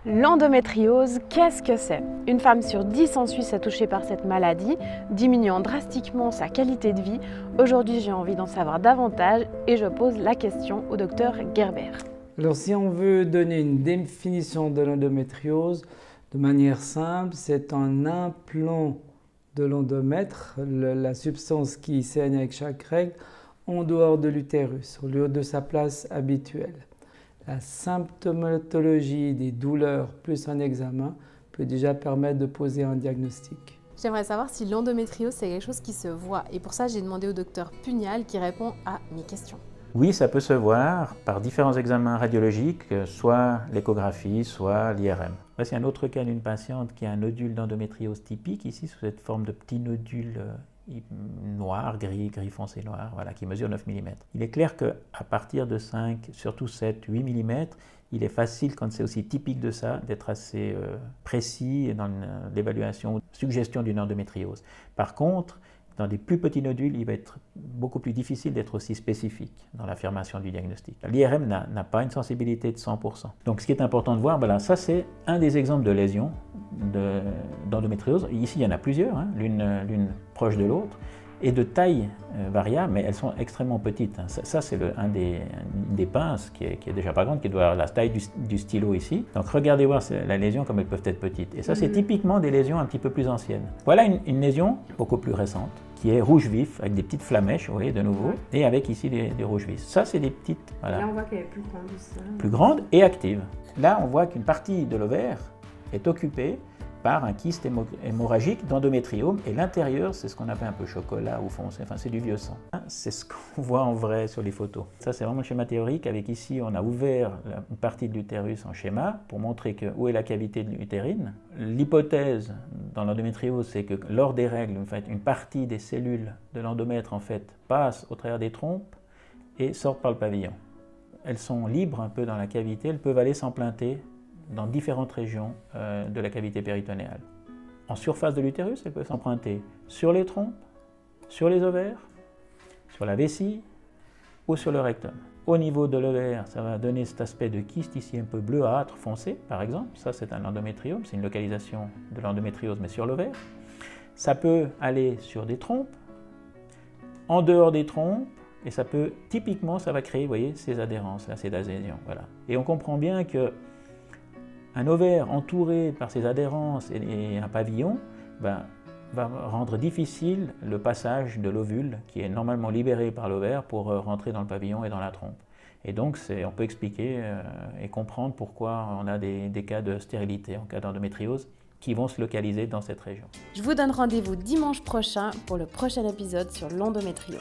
L'endométriose, qu'est-ce que c'est? Une femme sur 10 en Suisse est touchée par cette maladie, diminuant drastiquement sa qualité de vie. Aujourd'hui, j'ai envie d'en savoir davantage et je pose la question au docteur Gerber. Alors, si on veut donner une définition de l'endométriose, de manière simple, c'est un implant de l'endomètre, la substance qui saigne avec chaque règle, en dehors de l'utérus, au lieu de sa place habituelle. La symptomatologie des douleurs plus un examen peut déjà permettre de poser un diagnostic. J'aimerais savoir si l'endométriose c'est quelque chose qui se voit et pour ça j'ai demandé au docteur Pugnal qui répond à mes questions. Oui, ça peut se voir par différents examens radiologiques, soit l'échographie, soit l'IRM. Voici un autre cas d'une patiente qui a un nodule d'endométriose typique, ici sous cette forme de petit nodule noir, gris foncé noir, voilà, qui mesure 9 mm. Il est clair qu'à partir de 5, surtout 7, 8 mm, il est facile, quand c'est aussi typique de ça, d'être assez précis dans l'évaluation, suggestion d'une endométriose. Par contre, dans des plus petits nodules, il va être beaucoup plus difficile d'être aussi spécifique dans l'affirmation du diagnostic. L'IRM n'a pas une sensibilité de 100%. Donc ce qui est important de voir, voilà, ça c'est un des exemples de lésions d'endométriose. Ici, il y en a plusieurs, hein, l'une proche de l'autre, et de taille variable, mais elles sont extrêmement petites. Ça c'est des pinces qui est déjà pas grande, qui doit avoir la taille du stylo ici. Donc regardez voir la lésion comme elles peuvent être petites. Et ça c'est typiquement des lésions un petit peu plus anciennes. Voilà une lésion beaucoup plus récente, qui est rouge vif, avec des petites flamèches, vous voyez, de nouveau, et avec ici des rouges vifs. Ça c'est des petites... Voilà. Là on voit qu'elle est plus grande aussi. Plus grande et active. Là on voit qu'une partie de l'ovaire est occupée par un kyste hémorragique d'endométriome, et l'intérieur, c'est ce qu'on appelle un peu chocolat ou foncé, enfin c'est du vieux sang. C'est ce qu'on voit en vrai sur les photos. Ça c'est vraiment le schéma théorique, avec ici on a ouvert une partie de l'utérus en schéma pour montrer où est la cavité utérine. L'hypothèse dans l'endométriose, c'est que lors des règles, en fait, une partie des cellules de l'endomètre en fait, passe au travers des trompes et sortent par le pavillon. Elles sont libres un peu dans la cavité, elles peuvent aller s'emplanter dans différentes régions de la cavité péritonéale. En surface de l'utérus, elles peuvent s'emprunter sur les trompes, sur les ovaires, sur la vessie ou sur le rectum. Au niveau de l'ovaire, ça va donner cet aspect de kyste ici un peu bleuâtre foncé, par exemple. Ça, c'est un endométriome, c'est une localisation de l'endométriose, mais sur l'ovaire. Ça peut aller sur des trompes, en dehors des trompes, et ça peut, typiquement, ça va créer, vous voyez, ces adhérences, là, ces adhésions. Voilà. Et on comprend bien que un ovaire entouré par ses adhérences et un pavillon va rendre difficile le passage de l'ovule qui est normalement libéré par l'ovaire pour rentrer dans le pavillon et dans la trompe. Et donc on peut expliquer et comprendre pourquoi on a des cas de stérilité en cas d'endométriose qui vont se localiser dans cette région. Je vous donne rendez-vous dimanche prochain pour le prochain épisode sur l'endométriose.